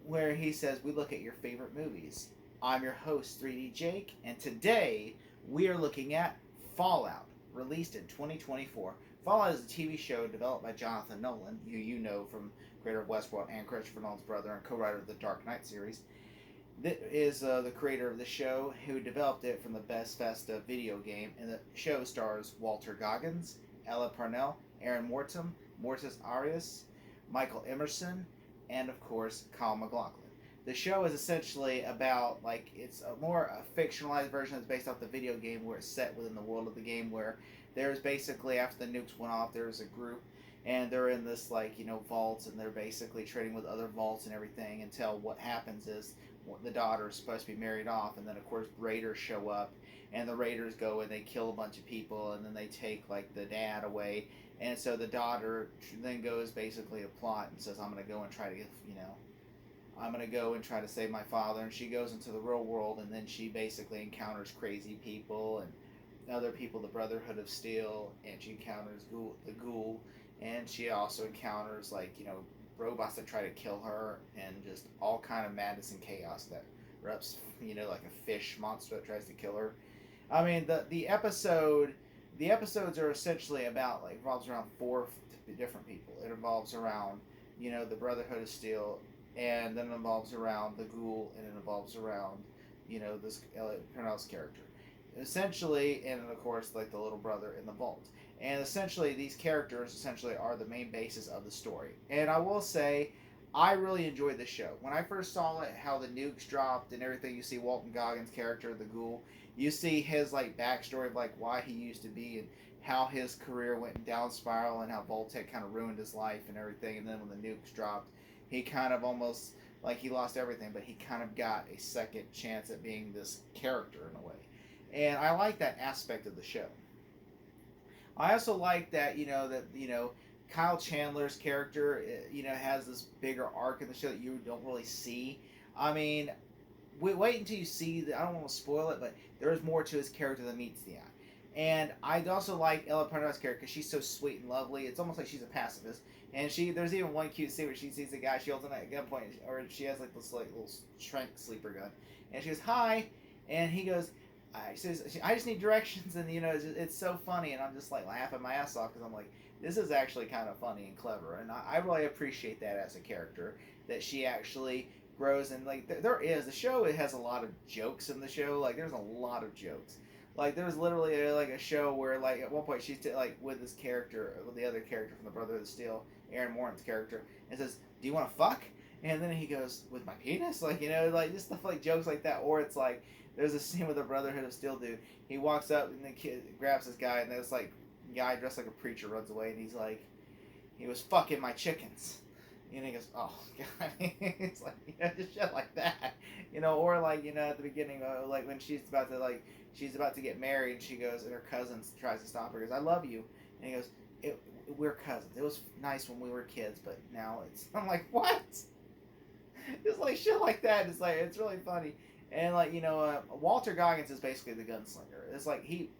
where he says, "We look at your favorite movies." I'm your host, 3D Jake, and today we are looking at Fallout, released in 2024. Fallout is a TV show developed by Jonathan Nolan, who you know from creator of Westworld and Christopher Nolan's brother and co-writer of the Dark Knight series. This is the creator of the show who developed it from the Bethesda video game, and the show stars Walter Goggins, Ella Parnell, Aaron Morton, Mortis Arias, Michael Emerson, and of course Kyle MacLachlan. The show is essentially about it's a more a fictionalized version that's based off the video game where it's set within the world of the game where there's basically after the nukes went off there's a group and they're in this vaults and they're basically trading with other vaults and everything until what happens is the daughter is supposed to be married off and then of course raiders show up and the raiders go and they kill a bunch of people and then they take the dad away and so the daughter then goes basically to plot and says I'm going to go and try to I'm going to go and try to save my father. And she goes into the real world and then she basically encounters crazy people and other people, the Brotherhood of Steel, and she encounters the Ghoul, and she also encounters robots that try to kill her and just all kind of madness and chaos that erupts, like a fish monster that tries to kill her. I mean, the episodes are essentially about revolves around four different people. It revolves around the Brotherhood of Steel, and then it involves around the Ghoul, and it involves around this Elliot Purnell's character, essentially, and of course the little brother in the vault. And essentially, these characters essentially are the main basis of the story. And I will say, I really enjoyed the show. When I first saw it, how the nukes dropped and everything, you see Walton Goggins' character, the Ghoul. You see his backstory of why he used to be and how his career went down spiral and how Vault-Tec kind of ruined his life and everything. And then when the nukes dropped, he kind of almost he lost everything, but he kind of got a second chance at being this character in a way. And I like that aspect of the show. I also like that Kyle Chandler's character has this bigger arc in the show that you don't really see. I mean, wait until you see the, I don't want to spoil it, but there is more to his character than meets the eye. And I also like Ella Parnell's character because she's so sweet and lovely. It's almost like she's a pacifist. And there's even one cute scene where she sees a guy, she holds him at gunpoint, or she has this little trank sleeper gun, and she goes hi, and he goes, she says, I just need directions, and it's so funny, and I'm just laughing my ass off because I'm like, this is actually kind of funny and clever, and I really appreciate that as a character that she actually grows and there is the show. It has a lot of jokes in the show. There's a lot of jokes. There's literally a show where at one point she's with this character, with the other character from the Brotherhood of Steel, Aaron Morton's character, and says, "Do you want to fuck?" And then he goes, "With my penis?" Just stuff jokes like that. Or it's there's a scene with the Brotherhood of Steel dude. He walks up and the kid grabs this guy, and this guy dressed like a preacher runs away, and he's like, "He was fucking my chickens." And he goes, "Oh God!" It's just shit like that, or at the beginning, when she's about to get married, and she goes, and her cousin tries to stop her. Goes, "I love you," and he goes, "We're cousins. It was nice when we were kids, but now it's." I'm like, what? Just shit like that. It's really funny, and Walter Goggins is basically the gunslinger.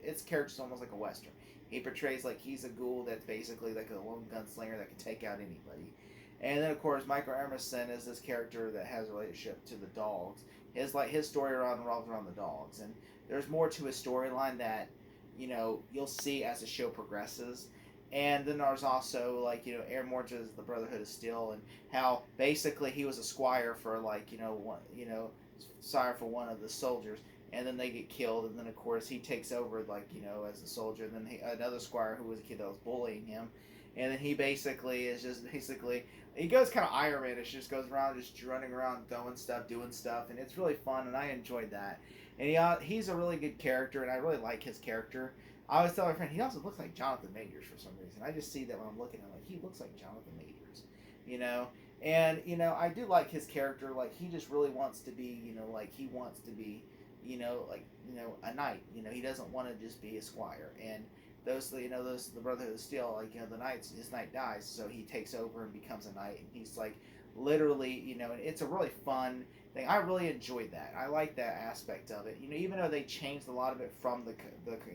Its character's almost like a western. He portrays he's a ghoul that's basically a lone gunslinger that can take out anybody. And then of course Michael Emerson is this character that has a relationship to the dogs. His story revolves around the dogs, and there's more to his storyline that you'll see as the show progresses. And then there's also Aaron Morton is the Brotherhood of Steel, and how basically he was a squire for sire for one of the soldiers, and then they get killed, and then of course he takes over as a soldier, and then another squire who was a kid that was bullying him, and then he basically is just he goes kind of Iron Man-ish, just goes around just running around throwing stuff, doing stuff, and it's really fun, and I enjoyed that. And he's a really good character, and I really like his character. I always tell my friend, he also looks like Jonathan Majors for some reason. I just see that when I'm looking at him, he looks like Jonathan Majors, And, I do like his character. He just really wants to be, he wants to be, a knight. He doesn't want to just be a squire. And the Brotherhood of Steel, his knight dies, so he takes over and becomes a knight. And he's literally, and it's a really fun thing. I really enjoyed that. I like that aspect of it. Even though they changed a lot of it from the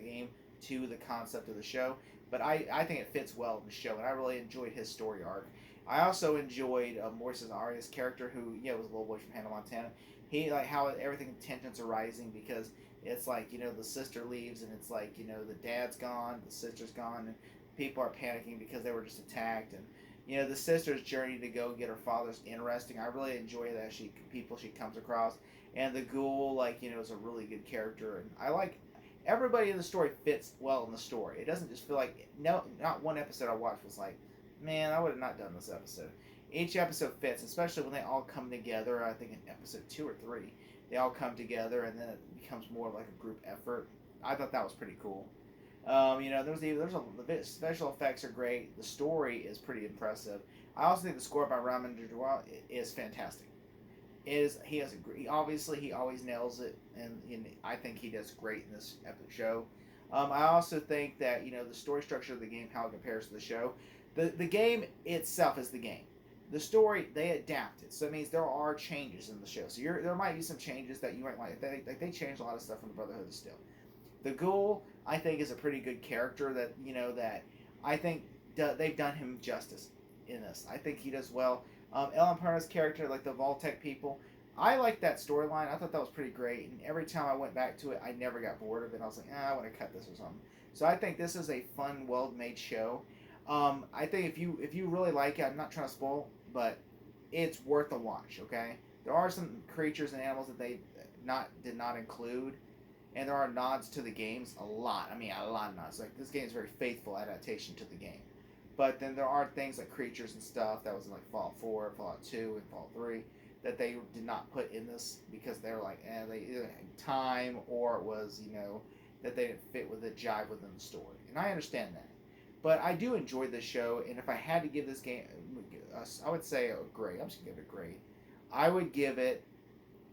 game to the concept of the show, but I think it fits well in the show, and I really enjoyed his story arc. I also enjoyed Morris Arias' character, who was a little boy from Hannah Montana. He like how everything tensions are rising because it's like the sister leaves and it's like the dad's gone, the sister's gone, and people are panicking because they were just attacked. And the sister's journey to go get her father's interesting. I really enjoy that people she comes across, and the ghoul is a really good character, and I like everybody in the story fits well in the story. It doesn't just feel like not one episode I watched was like, man, I would have not done this episode. Each episode fits, especially when they all come together. I think in episode 2 or 3, they all come together, and then it becomes more like a group effort. I thought that was pretty cool. The special effects are great. The story is pretty impressive. I also think the score by Ramin Djawadi is fantastic. He always nails it, and I think he does great in this epic show. I also think that the story structure of the game, how it compares to the show. The game itself is the game. The story, they adapted, so it means there are changes in the show. So there might be some changes that you might like. They changed a lot of stuff from the Brotherhood still. The Ghoul, I think, is a pretty good character that I think they've done him justice in this. I think he does well. Ellen Parna's character, like the Vault-Tec people, I like that storyline. I thought that was pretty great, and every time I went back to it, I never got bored of it. I was like, I want to cut this or something. So I think this is a fun, well-made show. I think if you really like it, I'm not trying to spoil, but it's worth a watch. Okay, there are some creatures and animals that they did not include, and there are nods to the games a lot. I mean, a lot of nods. Like this game is a very faithful adaptation to the game, but then there are things like creatures and stuff that was in like Fallout 4, Fallout 2, and Fallout 3 that they did not put in this because they were like, they either had time or it was that they didn't fit with the jive within the story, and I understand that. But I do enjoy this show, and if I had to give this game, I would say a grade. I'm just gonna give it a grade. I would give it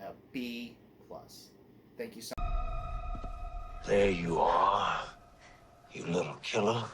a B+. Thank you so much. There you are, you little killer.